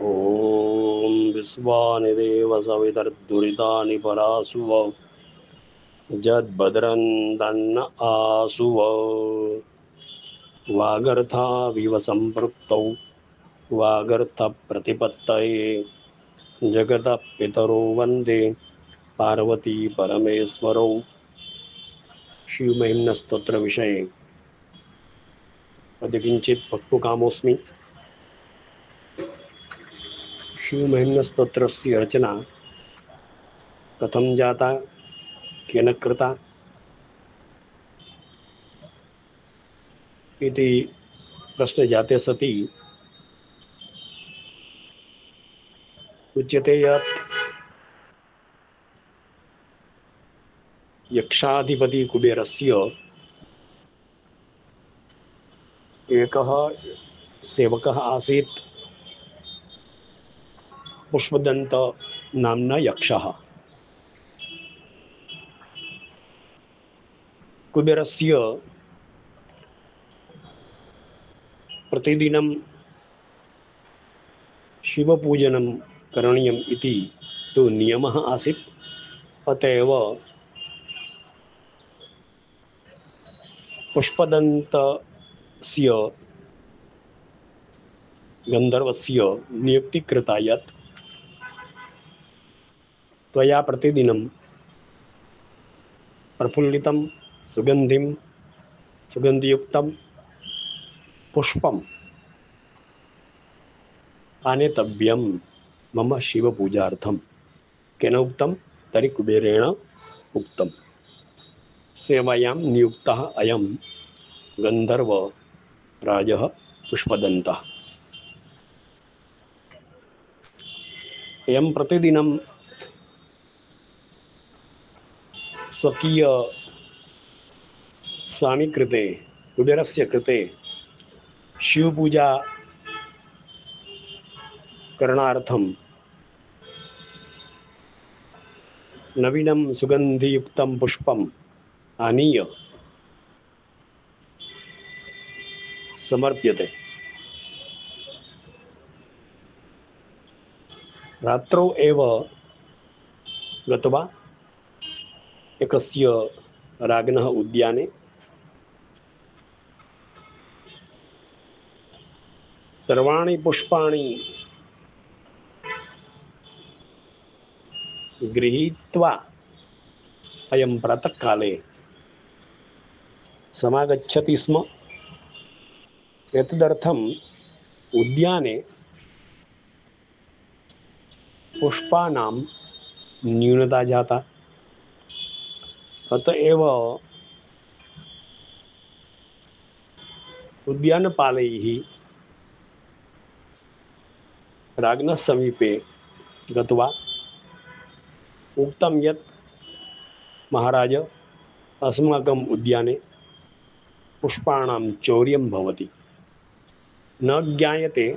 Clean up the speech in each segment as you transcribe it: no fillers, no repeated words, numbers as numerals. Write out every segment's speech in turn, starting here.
ॐ विश्वानि देव सवितर्दुरितानि परासुव जद्भद्रं दन्न आसुव वागर्थाविव सम्पृक्तौ वागर्थप्रतिपत्तये जगतः पितरो वन्दे पार्वती परमेश्वरौ। शिवमहिम्न स्तोत्र विषये अधिकिंचित् वक्तुकामोऽस्मि। शिवमहिम्न स्तोत्रस्य रचना कथं जाता, केन कृता इति प्रश्ने जाते सति उच्यते यत् यक्षाधिपति कुबेरस्य एकः सेवकः आसीत्, पुष्पदन्त नाम्ना यक्षः। कुबेरस्य प्रतिदिनं शिवपूजनं करणीयम् इति तु नियमः आसीत्। अत एव पुष्पदन्तस्य गन्धर्वस्य नियुक्तिः कृता यत् त्वया प्रतिदिनं प्रफुल्लितं सुगन्धियुक्तं पुष्पम् आनेतव्यं मम शिवपूजार्थं। केन उक्तं? तर्हि कुबेरेण उक्तं। सेवायां नियुक्तः अयं गन्धर्वराजः पुष्पदन्तः। अयं प्रतिदिनं स्वकीय स्वामी कृते, कुबेरस्य कृते शिवपूजा करणार्थं नवीनं सुगन्धियुक्तं पुष्पम् आनीय समर्प्यते। रात्रौ एव गत्वा एकस्य राज्ञः उद्याने सर्वाणि पुष्पाणि गृहीत्वा अयं प्रातःकाले समागच्छति स्म। एतदर्थम् उद्याने पुष्पाणां न्यूनता जाता। अत एव उद्यानपालैः राज्ञः समीपे गत्वा उक्तं यत् महाराज, अस्माकम् उद्याने पुष्पाणां चौर्यं भवति, न ज्ञायते।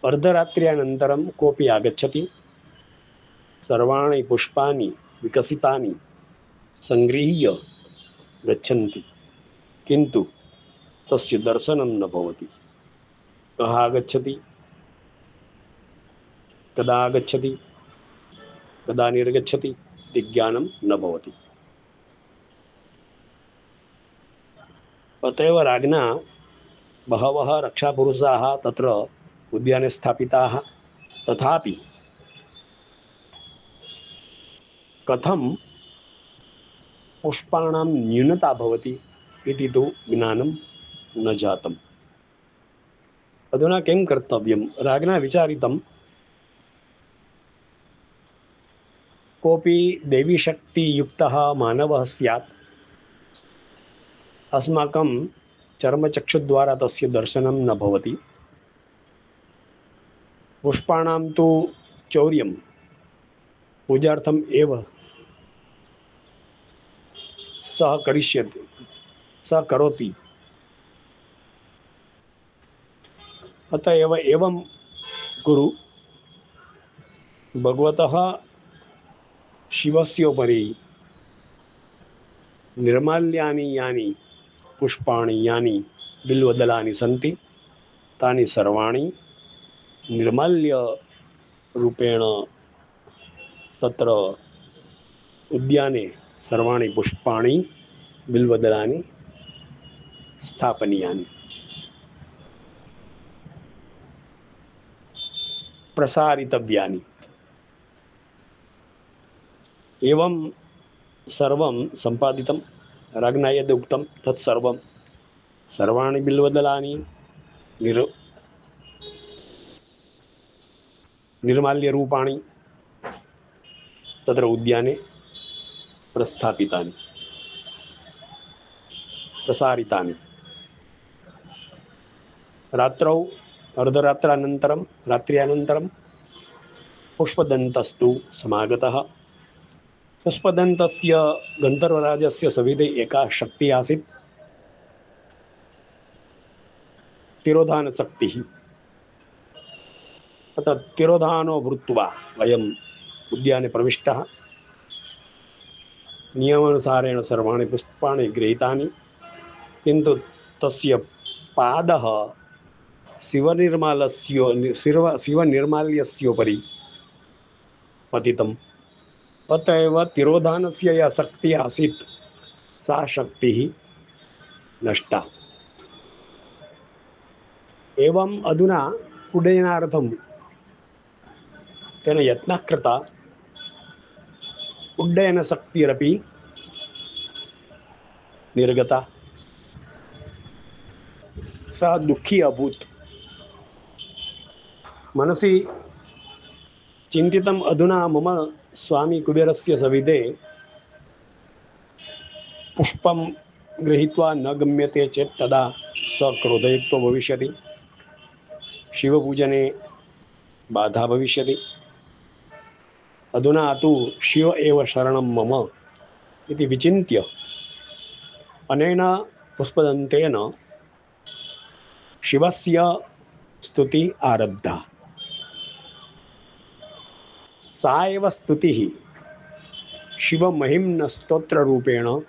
अर्धरात्र्यानन्तरं कोऽपि आगच्छति, सर्वाणि पुष्पाणि विकसितानि सङ्गृह्य गच्छन्ति, किन्तु तस्य दर्शनं न भवति। कः आगच्छति, कदा आगच्छति, कदा निर्गच्छति इति ज्ञानं न भवति। अत एव राज्ञा बहवः रक्षापुरुषाः तत्र उद्याने स्थापिताः। तथापि कथं पुष्पाणां न्यूनता भवति इति तु ज्ञानं न जातम्। अधुना किं कर्तव्यं? राज्ञा विचारितं, कोऽपि देवीशक्तियुक्तः मानवः स्यात्, अस्माकं चर्मचक्षुद्वारा तस्य दर्शनं न भवति। पुष्पाणां तु चौर्यं पूजार्थम् एव सः करिष्यति, सः करोति। अत एव एवं कुरु, भगवतः शिवस्य उपरि निर्माल्यानि यानि पुष्पाणि, यानि बिल्वदलानि सन्ति तानि सर्वाणि निर्माल्य रूपेण तत्र उद्याने सर्वाणि पुष्पाणि बिल्वदलानि स्थापनीयानि। प्रसारितव्यानि। एवं सर्वं सम्पादितं राज्ञा यद् उक्तं तत्सर्वं सर्वाणि बिल्वदलानि निर्माल्यरूपाणि तत्र उद्याने प्रस्थापितानि प्रसारितानि। रात्रौ अर्धरात्रानन्तरं रात्र्यानन्तरं पुष्पदन्तस्तु समागतः। पुष्पदन्तस्य गन्धर्वराजस्य सविधे एका शक्तिः आसीत्, तिरोधानशक्तिः। तत् तिरोधानो भूत्वा वयम् उद्याने प्रविष्टः। नियमानुसारेण सर्वाणि पुष्पाणि गृहीतानि, किन्तु तस्य पादः शिवनिर्माल्यस्योपरि पतितम्। अत एव तिरोधानस्य या शक्तिः आसीत् सा शक्तिः नष्टा। एवम् अधुना उड्डयनार्थं तेन यत्नः कृतः, उड्डयनशक्तिरपि निर्गता। सः दुःखी अभूत्। मनसि चिन्तितम्, अधुना मम स्वामी कुबेरस्य सविधे पुष्पं गृहीत्वा न गम्यते चेत् तदा सः क्रोधयुक्तो भविष्यति, शिवपूजने बाधा भविष्यति। अधुना तु शिव एव शरणं मम इति विचिन्त्य अनेन पुष्पदन्तेन शिवस्य स्तुतिः आरब्धा। सा एव स्तुतिः शिवमहिम्नस्तोत्ररूपेण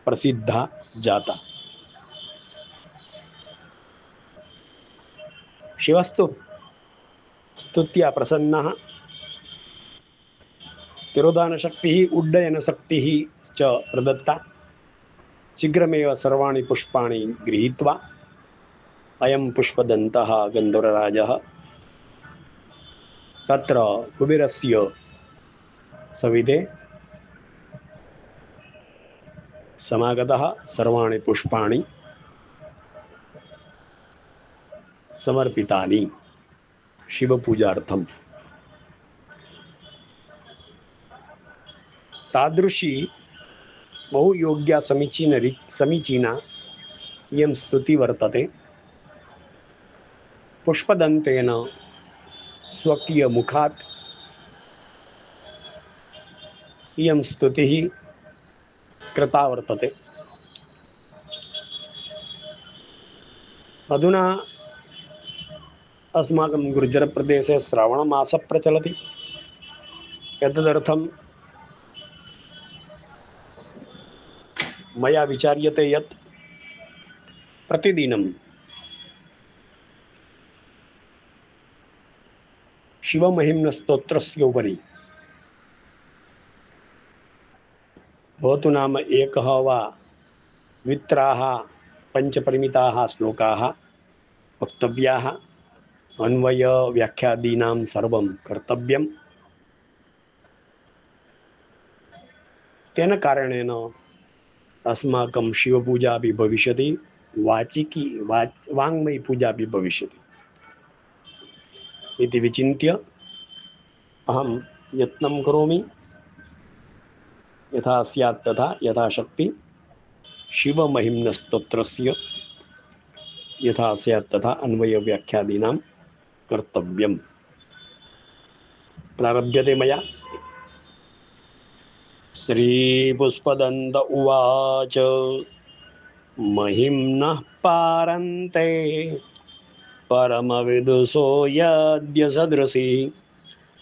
प्रसिद्धा जाता। शिवस्तु स्तुत्या प्रसन्नः। तिरोधानशक्तिः उड्डयनशक्तिः च प्रदत्ता। शीघ्रमेव सर्वाणि पुष्पाणि गृहीत्वा अयं पुष्पदन्तः गन्धर्वराजः तत्र कुबेरस्य सविधे समागतः। सर्वाणि पुष्पाणि समर्पितानि शिवपूजार्थम्। तादृशी बहु योग्या समीचीना इयं स्तुतिः वर्तते। पुष्पदन्तेन स्वकीयमुखात् इयं स्तुतिः कृता वर्तते। अधुना अस्माकं गुर्जरप्रदेशे श्रावणमासः प्रचलति। एतदर्थं मया विचार्यते यत् प्रतिदिनं शिवमहिम्नस्तोत्रस्य उपरि भवतु नाम एकः वा द्वित्राः पञ्चपरिमिताः श्लोकाः वक्तव्याः। अन्वयव्याख्यादीनां सर्वं कर्तव्यं। तेन कारणेन अस्माकं शिवपूजा अपि भविष्यति, वाङ्मयी पूजा अपि भविष्यति इति विचिन्त्य अहं यत्नं करोमि यथा स्यात् तथा यथाशक्ति शिवमहिम्नस्तोत्रस्य यथा स्यात् तथा अन्वयव्याख्यादीनां कर्तव्यम्। प्रारभ्यते मया। श्रीपुष्पदन्त उवाच महिम्नः पारन्ते परमविदुषो यद्य सदृशी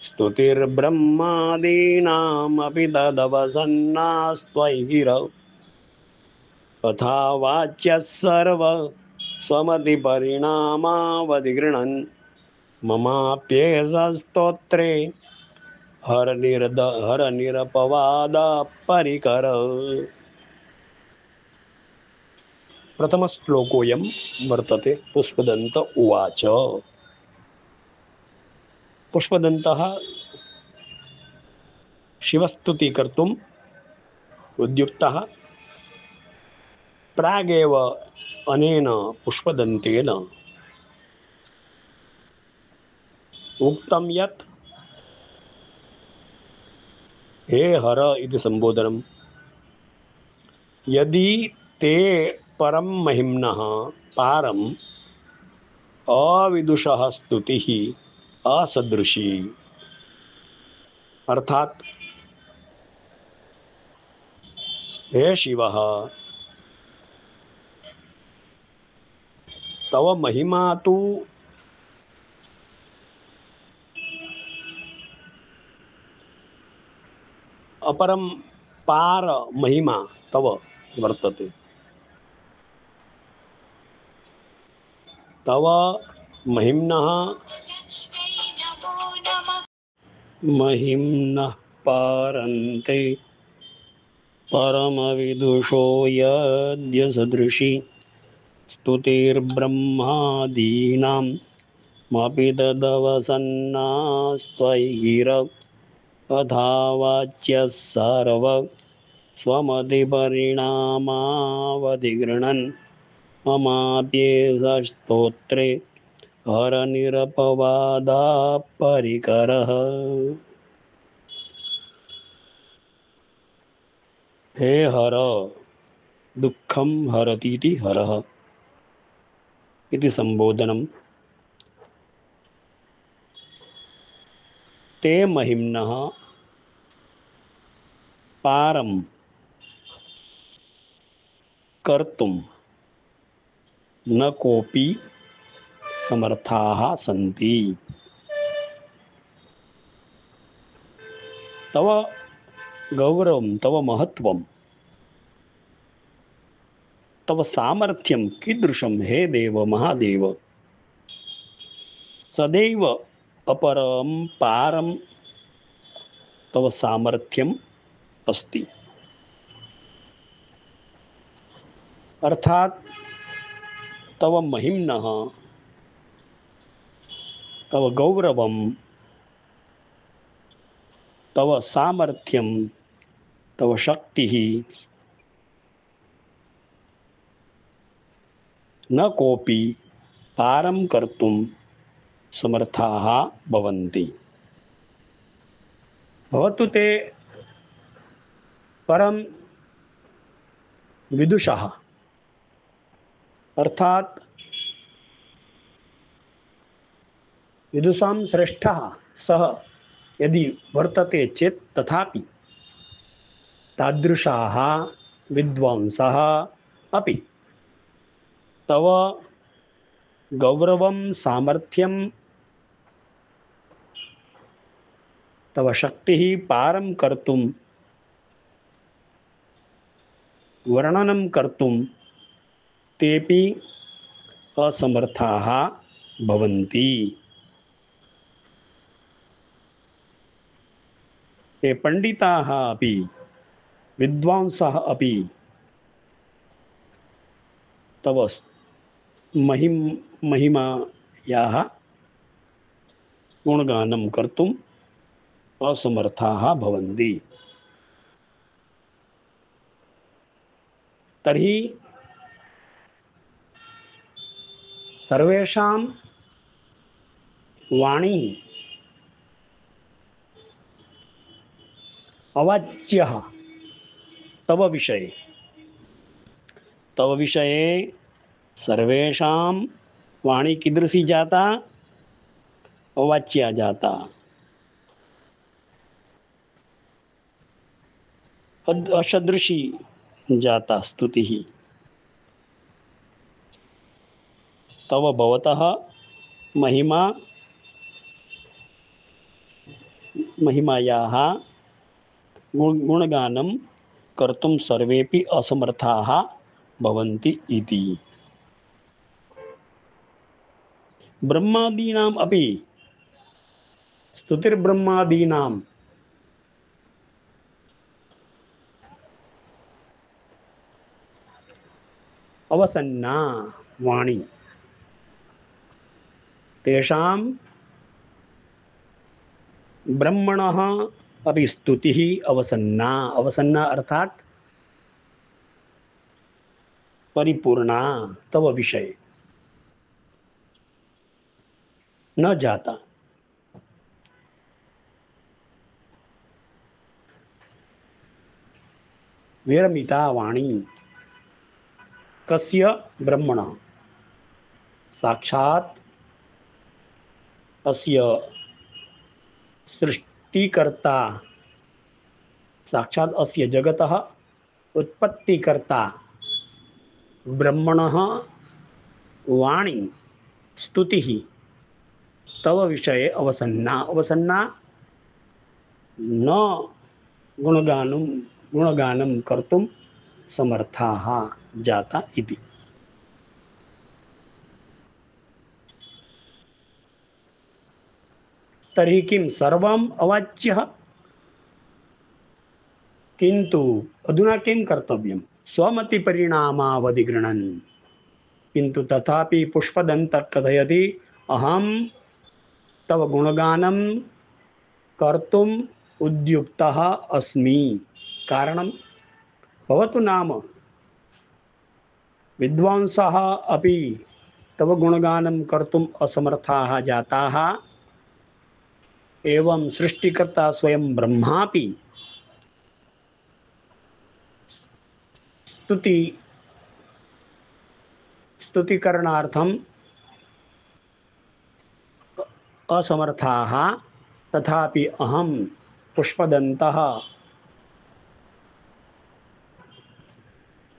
स्तुतिर्ब्रह्मादीनामपि तदवसन्नास्त्वयि गिरौ तथा वाच्यः सर्व स्वमति परिणामावधिगृह्णन् ममाप्येषस्तोत्रे हर निरपवाद परिकर। प्रथम श्लोकोऽयं वर्तते। पुष्पदन्त उवाच। पुष्पदन्तः शिवस्तुति कर्तुम् उद्युक्तः। प्रागेव अनेन पुष्पदन्तेन उक्तं यत् हे हर इति संबोधनम्। यदि ते परम महिम्नः पारम अविदुषः स्तुतिः असदृशी। अर्थात हे शिवः, तव महिमा तो अपरम पार महिमा तव वर्तते। तव महिम्नः पारन्ते परमविदुषो यद्य सदृशी स्तुतिर्ब्रह्मादीनां मपि तदवसन्नास्त्वयि अथावाच्यः सर्व स्वमतिपरिणामावधिगृह्णन् ममाप्येषस्तोत्रे हरनिरपवादाः परिकरः। हे हर, दुःखं हरतीति हरः इति संबोधनम्। ते महिम्नः पारं कर्तुं न कोऽपि समर्थाः सन्ति। तव गौरवं, तव महत्वं, तव सामर्थ्यं कीदृशं हे देव महादेव। सदैव अपरं पारं तव सामर्थ्यम् अस्ति। अर्थात तव महिम्नः, तव गौरवं, तव सामर्थ्यं, तव शक्तिः न कोऽपि पारं कर्तुं समर्थाः भवन्ति। भवतु ते परम विदुषः, अर्थात विदुषां श्रेष्ठः सः यदि वर्तते चेत् तथापि तादृशाः विद्वांसः अपि तव गौरवं, सामर्थ्यं, तव शक्तिः पारं कर्तुं, वर्णनं कर्तुं तेपि असमर्थाः भवन्ति। ते पंडिताः अपि, विद्वांसः अपि तव महिमायाः गुणगानं कर्तुम् असमर्थाः भवन्ति। तर्हि सर्वेषां वाणी अवाच्यः तव विषये, तव विषये सर्वेषां वाणी कीदृशी जाता, अवाच्या जाता, असदृशी जाता स्तुतिः। तव भवतः महिमायाः गुणगानं कर्तुं सर्वेपि असमर्थाः भवन्ति इति। ब्रह्मादीनाम् अपि स्तुतिर्ब्रह्मादीनाम् अवसन्ना वाणी तेषां ब्रह्मणः अपि स्तुतिः अवसन्ना। अवसन्ना अर्थात परिपूर्णा तव विषय न जाता। विरमिता वाणी कस्य ब्रह्मणः साक्षात् अस्य सृष्टिकर्ता साक्षात् अस्य जगतः उत्पत्तिकर्ता ब्रह्मणः वाणी स्तुतिः तव विषये अवसन्ना। अवसन्ना न गुणगानं गुणगानं कर्तुं समर्थाः जाता इति। तर्हि किं सर्वम् अवाच्यः? किन्तु अधुना किं कर्तव्यं? स्वमतिपरिणामावधिगृह्णन्। किन्तु तथापि पुष्पदन्तः कथयति अहं तव गुणगानं कर्तुम् उद्युक्तः अस्मि। कारणं भवतु नाम विद्वांसः अपि तव गुणगानं कर्तुम् असमर्थाः जाताः। एवं सृष्टिकर्ता स्वयं ब्रह्मापि स्तुतिकरणार्थम् असमर्थाः। तथापि अहं पुष्पदन्तः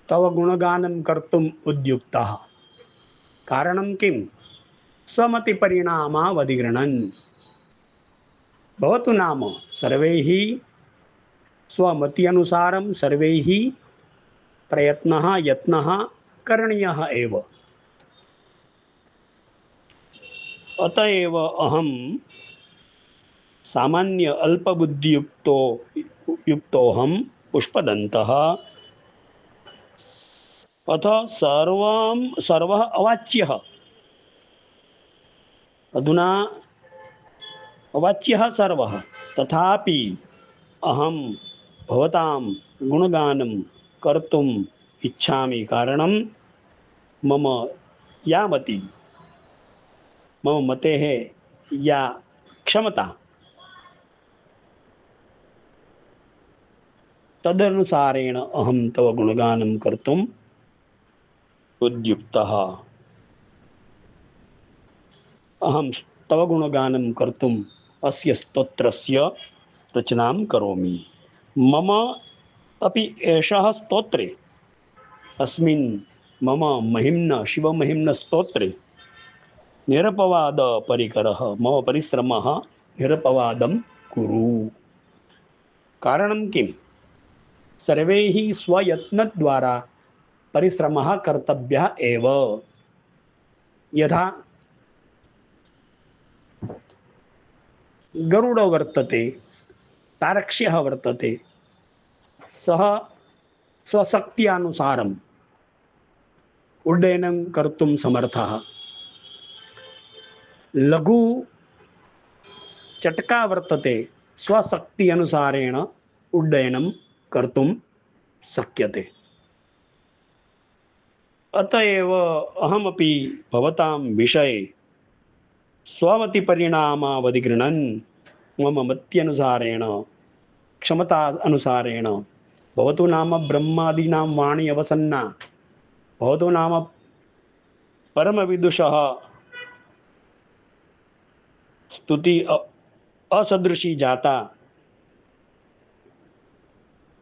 तव गुणगानं कर्तुम् उद्युक्तः। कारणं किं? स्वमतिपरिणामावधिगृह्णन्। भवतु नाम सर्वैः स्वमति अनुसारं सर्वैः प्रयत्नः यत्नः करणीयः एव। अतएव अहं सामान्य अल्पबुद्धियुक्तोऽहं पुष्पदन्तः अथ सर्वः अवाच्यः। अधुना अवाच्यः सर्वः, तथापि अहं भवतां गुणगानं कर्तुम् इच्छामि। कारणं मम या मति मम मतेः या क्षमता तदनुसारेण अहं तव गुणगानं कर्तुम् उद्युक्तः। अहं तव गुणगानं कर्तुम् अस्य स्तोत्रस्य रचनां करोमि। मम अपि एषः स्तोत्रे अस्मिन् मम महिम्न शिवमहिम्न स्तोत्रे निरपवाद परिकरः मम परिश्रमः निरपवादं कुरु। कारणं किं? सर्वैः स्वयत्नद्वारा परिश्रमः कर्तव्यः एव। यथा गरुड वर्तते, तारक्ष्यः वर्तते, सः स्वशक्त्यानुसारम् उड्डयनं कर्तुं समर्थः। लघु चटका वर्तते, स्वशक्ति अनुसारेण उड्डयनं कर्तुं शक्यते। अतएव अहमपि भवतां विषये स्वमतिपरिणामावधिगृह्णन् मम मत्यनुसारेण क्षमता अनुसारेण भवतु नाम ब्रह्मादीनां वाणी अवसन्ना, भवतु नाम परमविदुषः स्तुति असदृशी जाता,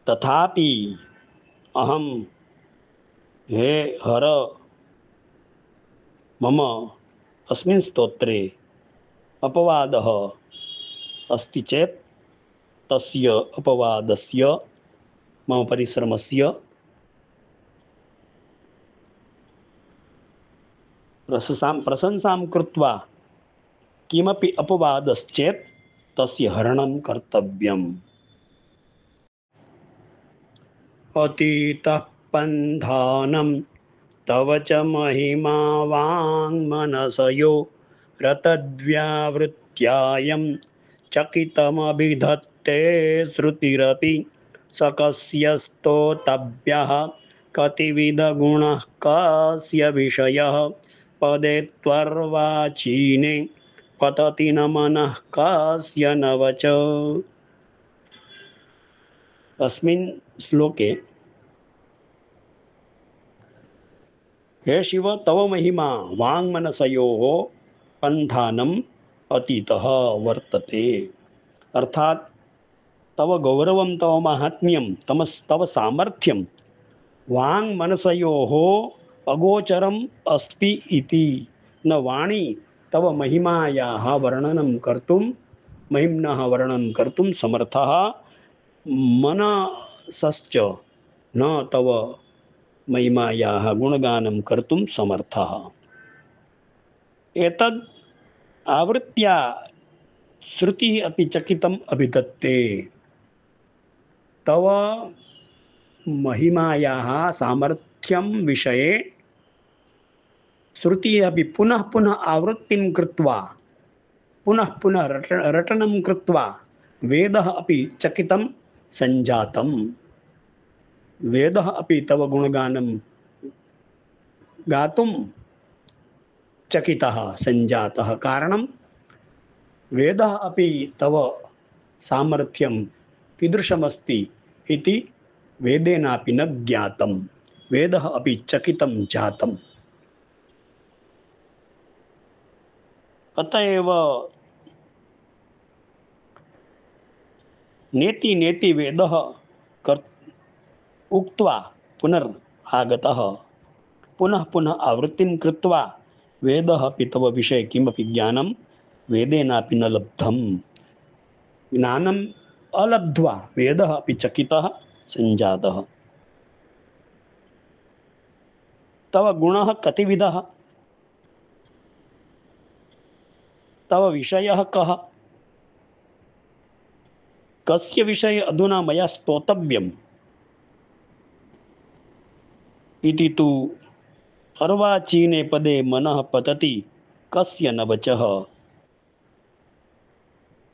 तथापि अहं हे हर मम अस्मिन् स्तोत्रे अपवादः अस्ति चेत् तस्य अपवादस्य मम परिश्रमस्य प्रशंसां कृत्वा किमपि अपवादश्चेत् तस्य हरणं कर्तव्यम्। अतीतः पन्थानं तव च महिमा वाङ्मनसयो रतद्व्यावृत्यायं चकितमभिधत्ते श्रुतिरपि सकस्य स्तोतव्यः कतिविधगुणः कस्य विषयः पदे त्वर्वाचीने पतति न मनः कस्य न वच। अस्मिन् श्लोके हे शिव तव महिमा वाङ्मनसयोः पन्थानम् अतीतः वर्तते। अर्थात तव गौरवं तव माहात्म्यं तव सामर्थ्यं वाङ्मनसयोः अगोचरम् अस्ति इति। न वाणी तव महिमायाः वर्णनं कर्तुं महिम्नः वर्णनं कर्तुं समर्थः, मनसश्च न तव महिमायाः गुणगानं कर्तुं समर्थः। एतद् आवृत्या श्रुतिः अपि चकितम् अभिधत्ते। तव महिमायाः सामर्थ्यं विषये श्रुतिः अपि पुनः पुनः आवृत्तिं कृत्वा पुनः पुनः रटनं कृत्वा वेदः अपि चकितं सञ्जातं। वेदः अपि तव गुणगानं गातुं चकितः सञ्जातः। कारणं वेदः अपि तव सामर्थ्यं कीदृशमस्ति इति वेदेनापि न ज्ञातं। वेदः अपि चकितं जातम्। अतएव नेति नेति वेदः उक्त्वा पुनरागतः पुनः पुनः आवृत्तिं कृत्वा वेदः अपि तव विषये किमपि ज्ञानं वेदेनापि न लब्धं। ज्ञानम् अलब्ध्वा वेदः अपि चकितः सञ्जातः। तव गुणः कतिविधः, तव विषयः कः, कस्य विषये अधुना मया स्तोतव्यम् इति तु अर्वाचीने पदे मनः पतति कस्य न वचः।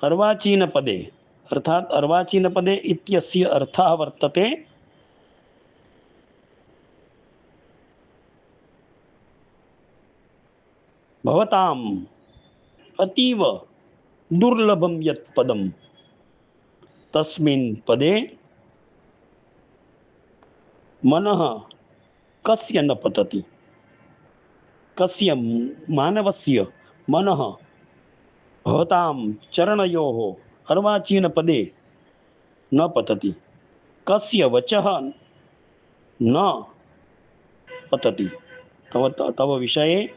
अर्वाचीन पदे अर्थात अर्वाचीन पदे इत्यस्य अर्थः वर्तते भवताम् अतीव दुर्लभं यत् पदं तस्मिन् पदे मनः कस्य न पतति। कस्य मानवस्य मनः भवतां चरणयोः अर्वाचीनपदे न पतति। कस्य वचः न पतति। तव विषये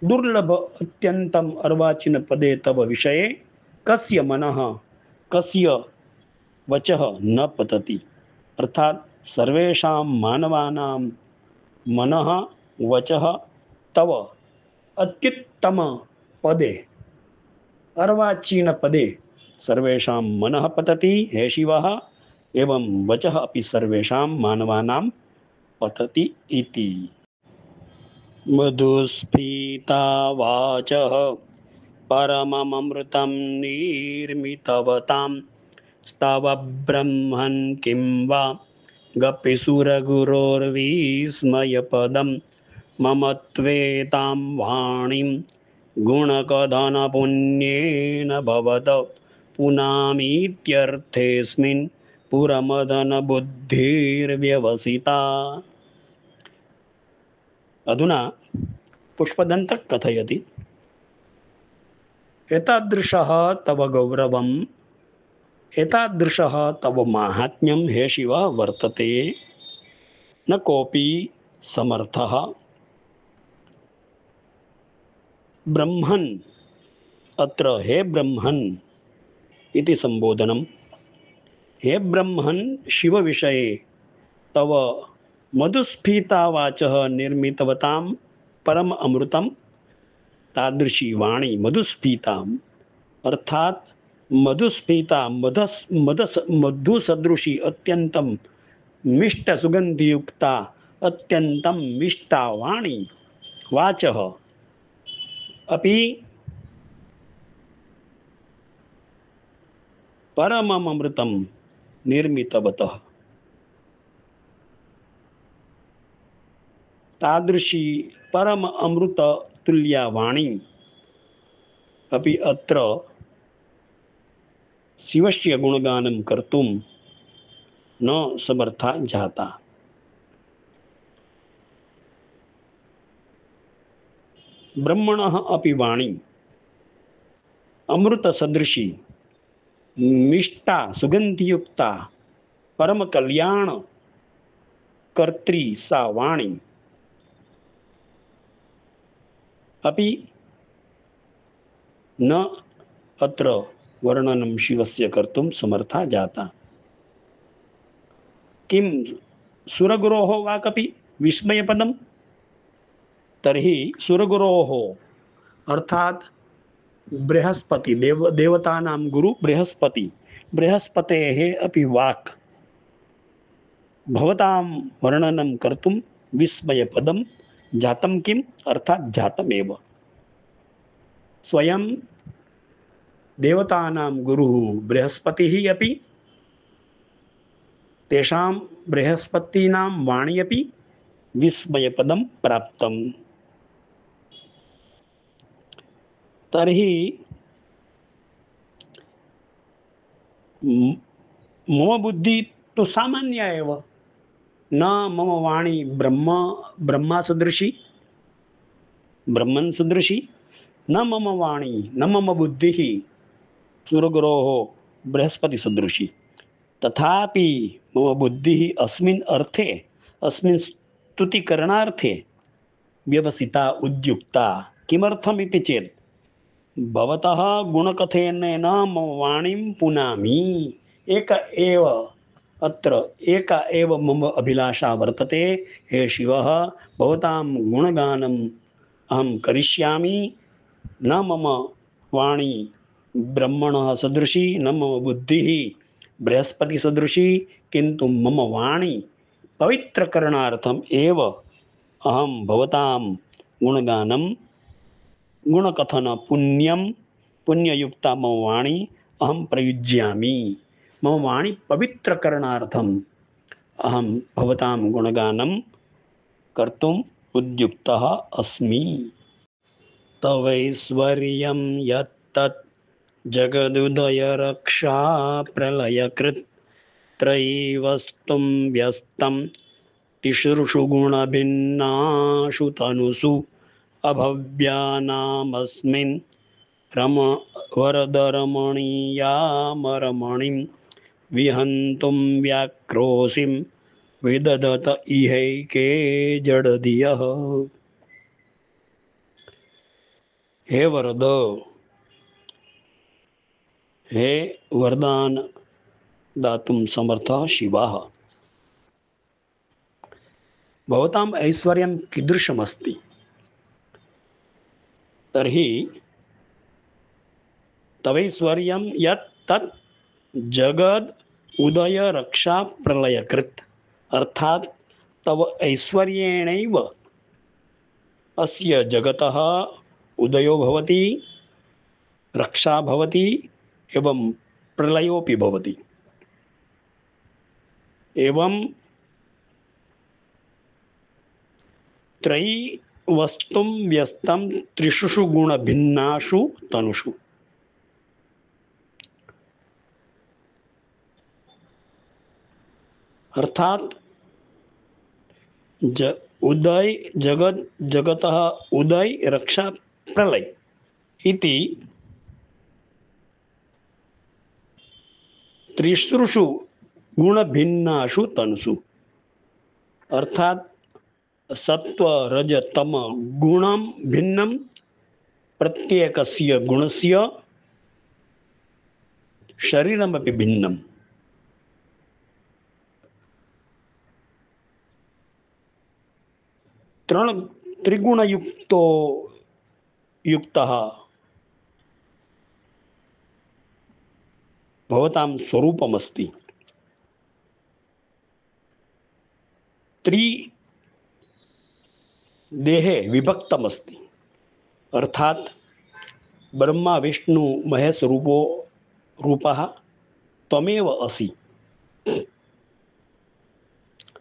दुर्लभ अत्यन्तम् अर्वाचीनपदे तव विषये कस्य मनः कस्य वचः न पतति। अर्थात सर्वेषां मानवानां मनः वचः तव अत्युत्तम पदे अर्वाचीन पदे सर्वेषां मनः पतति हे शिवः, एवं वचः अपि सर्वेषां मानवानां पतति इति। मधुस्फीता वाचः परममृतं निर्मितवतां स्तव ब्रह्मन् किं वा गपिसुरगुरोर्विस्मयपदं मम त्वेतां वाणीं गुणकथनपुण्येन भवत पुनामीत्यर्थेऽस्मिन् पुरमदनबुद्धिर्व्यवसिता। अधुना पुष्पदन्तः कथयति एतादृशः तव गौरवम् एतादृशः तव माहात्म्यं हे शिव वर्तते न कोऽपि समर्थः। ब्रह्मन् अत्र हे ब्रह्मन् इति संबोधनं। हे ब्रह्मन् शिवविषये तव मधुस्फीता वाचः निर्मितवतां परम अमृतम तादृशी वाणी मधुस्फीता, अर्थात मधुस्फीता मधु सदृशी अत्यंतम मिष्ट सुगंधियुक्ता अत्यंतम मिष्टा वाणी वाचः अपि परमम अमृतम निर्मितवतः। तादृशी परम अमृत तुल्या वाणी अपि अत्र शिवस्य गुणगानं कर्तुं न समर्था जाता। ब्रह्मणः अपि वाणी अमृत सदृशी मिष्टा सुगंधियुक्ता परम कल्याण कर्त्री सा वाणी अपि न अत्र वर्णनं शिवस्य कर्तुं समर्था जाता। किं सुरगुरोः वाकपि विस्मयपदं? तर्हि सुरगुरोः अर्थात बृहस्पति देवतानां गुरु बृहस्पतेः अपि वाक् भवतां वर्णनं कर्तुं विस्मयपदं जातं। किम् अर्थात जातमेव। स्वयं देवतानां गुरुः बृहस्पतिः अपि तेषां बृहस्पतीनां वाणी अपि विस्मयपदं प्राप्तम्। तर्हि मम बुद्धि तो सामान्य एव, न मम वाणी ब्रह्मा सदृशी ब्रह्मन् सदृशी, न मम वाणी न मम बुद्धिः सुरगुरोः बृहस्पति सदृशी। तथापि मम बुद्धिः अस्मिन् अर्थे अस्मिन् स्तुतिकरणार्थे व्यवसिता उद्युक्ता। किमर्थमिति चेत् भवतः गुणकथनेन मम वाणीं पुनामि। एक एव अत्र एका एव मम अभिलाषा वर्तते। हे शिवः, भवतां गुणगानम् अहं करिष्यामि। न मम वाणी ब्रह्मणः सदृशी, न मम बुद्धिः बृहस्पति सदृशी, किन्तु मम वाणी पवित्रकरणार्थम् एव अहं भवतां गुणगानं गुणकथन पुण्ययुक्ता मम वाणी अहं प्रयुज्यामि। मम वाणी पवित्रकरणार्थम् अहं भवतां गुणगानं कर्तुम् उद्युक्तः अस्मि। तवैश्वर्यं यत्तत् जगदुदयरक्षा प्रलयकृत् त्रयीवस्तुं व्यस्तं तिसृषु गुणभिन्नाषु तनुषु अभव्यानामस्मिन् वरदरमणीयामरमणिं विहन्तुं व्याक्रोशिं विदधत इहैके जडधियः। हे वरद, हे वरदान दातुं समर्थः शिवः, भवताम् ऐश्वर्यं कीदृशमस्ति? तर्हि तवैश्वर्यं यत् तत् जगद उदय रक्षा प्रलयकृत्, अर्थात तव ऐश्वर्येणैव अस्य जगतः उदयो भवति, रक्षा भवति एवं प्रलयोपि भवति। एवं त्रयी वस्तुं व्यस्तं त्रिषु गुणभिन्नाषु तनुषु। अर्थात उदय जगतः उदय रक्षा प्रलय इति त्रिसृषु गुणभिन्नाषु तनुषु। अर्थात सत्व रज तम गुणं भिन्नं प्रत्येकस्य गुणस्य शरीरमपि भिन्नम्। त्रिगुणयुक्तो युक्तः भवतां स्वरूपमस्ति। त्रिदेहे विभक्तमस्ति, अर्थात ब्रह्मा विष्णु महेश रूपः त्वमेव असि।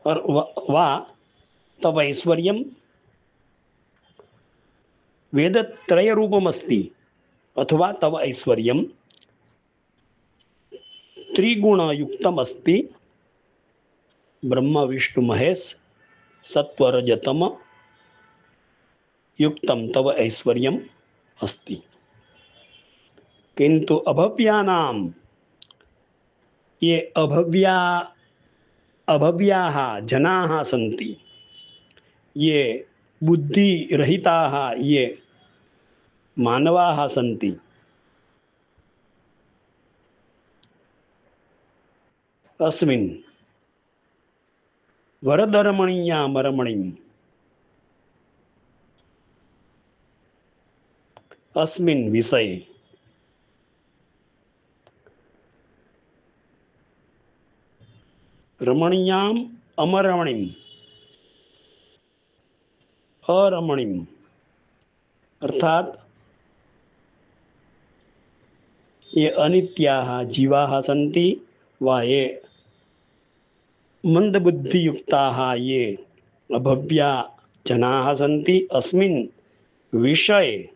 और वा तव ऐश्वर्यं वेदत्रय रूपमस्ति, अथवा तव ऐश्वर्यं त्रिगुणयुक्तमस्ति। ब्रह्म विष्णु महेश सत्वरजतम युक्तम तव ऐश्वर्यम अस्ति। किंतु अभव्यानाम, ये अभव्याः जनाः सन्ति, ये बुद्धि रहिताः ये मानवाः सन्ति, अस्मिन् वरदरमणीयामरमणिम् अस्मिन् विषये रमणीयाम अमरमणिम अरमणिम, अर्थात ये अनित्याः जीवाः सन्ति, वा ये मंदबुद्धियुक्ताः ये अभव्या जनाः सन्ति, अस्मिन् विषये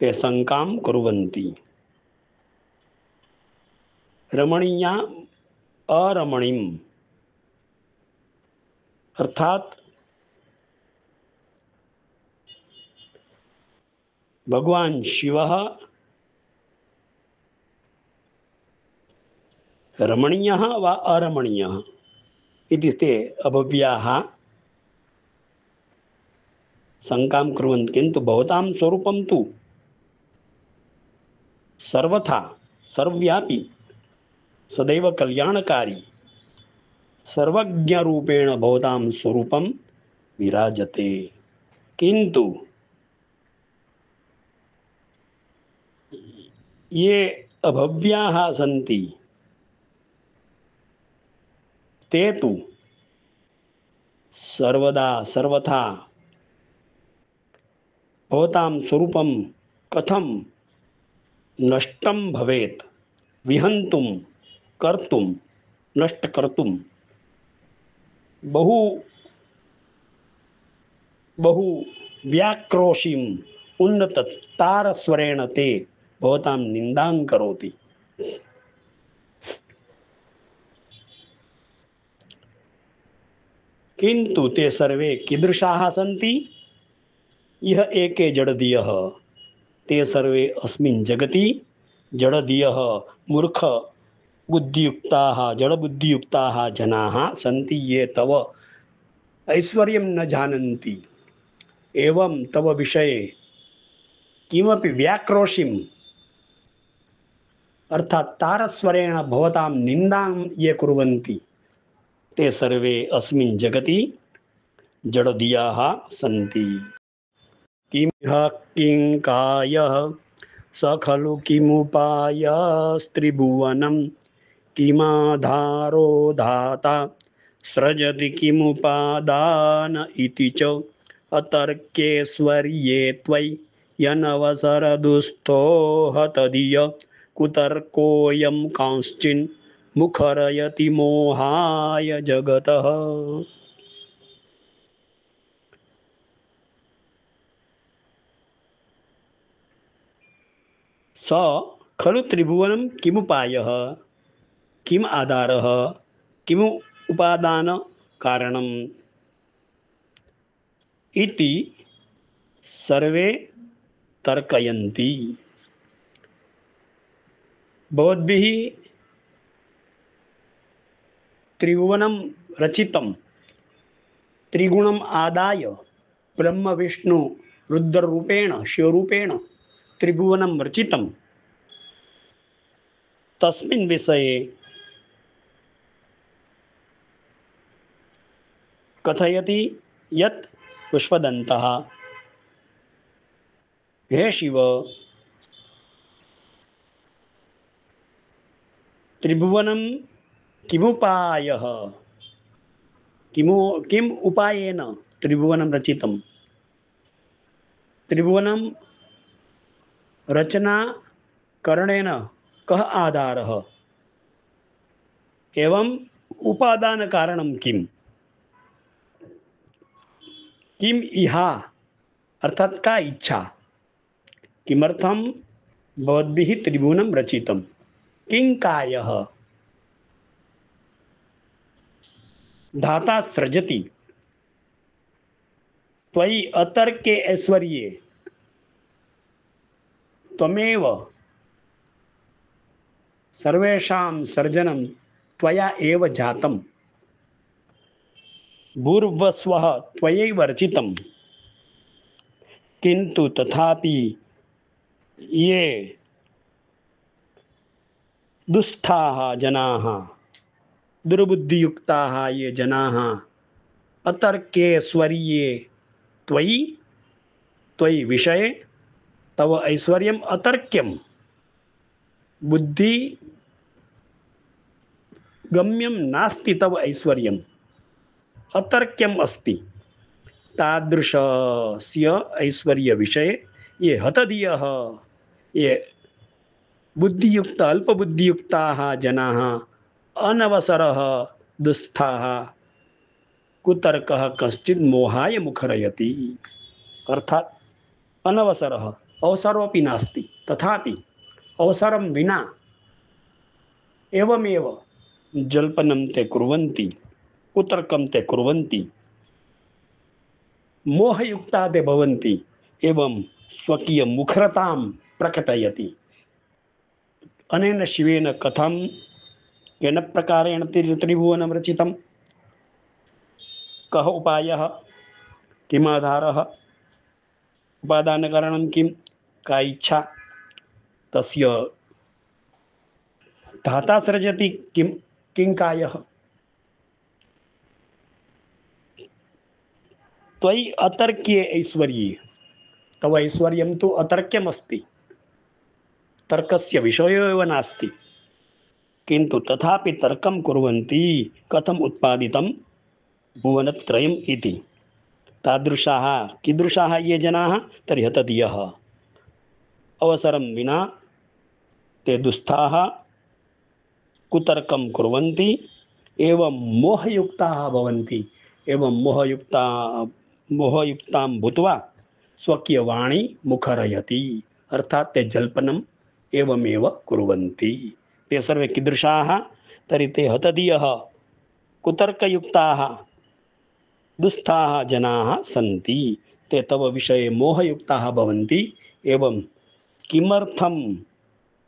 ते शङ्कां कुर्वन्ति। रमणीया अरमणीम, अर्थात भगवान शिवः रमणीयः वा अरमणीयः इति ते अभव्याः शङ्कां कुर्वन्ति। किन्तु भवतां स्वरूपं तु सर्वथा सर्वव्यापी सदैव कल्याणकारी सर्वज्ञरूपेण भवतां स्वरूपं विराजते। किन्तु ये अभव्याः सन्ति ते तु सर्वदा सर्वथा भवतां स्वरूपं कथं नष्टं भवेत्, विहन्तुं कर्तुं नष्ट कर्तुं बहु बहु व्याक्रोशिम् उन्नततारस्वरेण ते भवतां निन्दां करोति। किन्तु ते सर्वे कीदृशाः सन्ति? इह एके जडदियः, ते सर्वे अस्मिन् जगति जडदियः मूर्ख बुद्धियुक्ताः जडबुद्धियुक्ताः जनाः सन्ति, ये तव ऐश्वर्यं न जानन्ति, एवं तव विषये किमपि व्याक्रोशिम् अर्थात तारस्वरेण भवतां निन्दां ये कुर्वन्ति, ते सर्वे अस्मिन् जगति जडदियाः सन्ति। किमिह किङ्कायः स खलु किमुपायस्त्रिभुवनं, किमाधारो धाता सृजति किमुपादान इति च अतर्क्येश्वर्ये त्वयि यनवसरदुस्थो हतधिय कुतर्कोऽयं कांश्चिन् मुखरयति मोहाय जगतः। स खलु त्रिभुवनं किमुपायः, किम आधारः, किमु उपादान कारणम् इति सर्वे तर्कयन्ति। भवद्भिः त्रिभुवनं रचितं, त्रिगुणम् आदाय ब्रह्म विष्णु रुद्ररूपेण शिवरूपेण त्रिभुवनं रचितं। तस्मिन् विषये कथयति यत् पुष्पदन्तः। हे शिव, त्रिभुवनं किमुपायः, किम उपायेन त्रिभुवनं रचितं? त्रिभुवनं रचना करणेन कः आधारः एवं उपादान कारणं किम? किम इहा अर्थात का इच्छा? किमर्थं भवद्भिः त्रिभुवनं रचितं? किंकायः? धाता सृजति त्वयि अतर्के ऐश्वर्ये त्वमेव सर्वेषां सर्जनं त्वया एव जातं। भूर्भुवस्वः त्वयैव रचितं, किन्तु तथापि ये दुष्टाः जनाः, दुर्बुद्धियुक्ताः ये जनाः अतर्केश्वर्ये त्वयि त्वयि विषये तव ऐश्वर्यम् अतर्क्यं बुद्धि गम्यं नास्ति, तव ऐश्वर्यम् अतर्क्यम् अस्ति। तादृशस्य ऐश्वर्य विषये ये हतधियः, ये बुद्धियुक्त अल्पबुद्धियुक्ताः जनाः, अनवसरः दुष्टाः, कुतर्कः कश्चित् मोहाय मुखरयति। अर्थात अनवसरः, अवसरोऽपि नास्ति, तथापि अवसरं विना एवमेव जल्पनं ते कुर्वन्ति, कुतर्कं ते कुर्वन्ति, मोहयुक्ता ते भवन्ति, एवं स्वकीय मुखरतां प्रकटयति। अनेन शिवेन कथं केन प्रकारेण त्रिभुवनं रचितं? कः उपायः? किम् आधारः? उपादानकारणं किं? का इच्छा? तस्य धाता सृजति किं? किंकायः? त्वयि अतर्क्ये ऐश्वर्ये, तव ऐश्वर्यं तु अतर्क्यमस्ति, तर्कस्य विषयो एव नास्ति, किन्तु तथापि तर्कं कुर्वन्ति कथम् उत्पादितं भुवनत्रयम् इति। तादृशाः कीदृशाः ये जनाः? तर्हि हतधियः, अवसरं विना ते दुष्टाः, कुतर्कं कुर्वन्ति, एवं मोहयुक्ताः भवन्ति, एवं मोहयुक्तां भूत्वा स्वकीयवाणी मुखरयति, अर्थात ते जल्पनम् एवमेव कुर्वन्ति। ते सर्वे कीदृशाः? तर्हि ते हतधियः, कुतर्कयुक्ताः, दुष्टाः जनाः सन्ति। ते तव विषये मोहयुक्ताः भवन्ति। एवं किमर्थं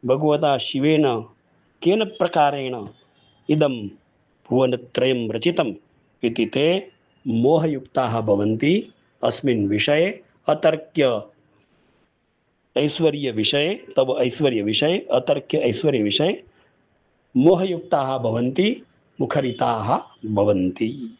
भगवता शिवेन केन प्रकारेण इदं भुवनत्रयं रचितम् इति ते मोहयुक्ताः भवन्ति। अस्मिन् विषये अतर्क्य ऐश्वर्य विषये, तव ऐश्वर्य विषये, अतर्क्य ऐश्वर्य विषये मोहयुक्ताः भवन्ति, मुखरिताः भवन्ति।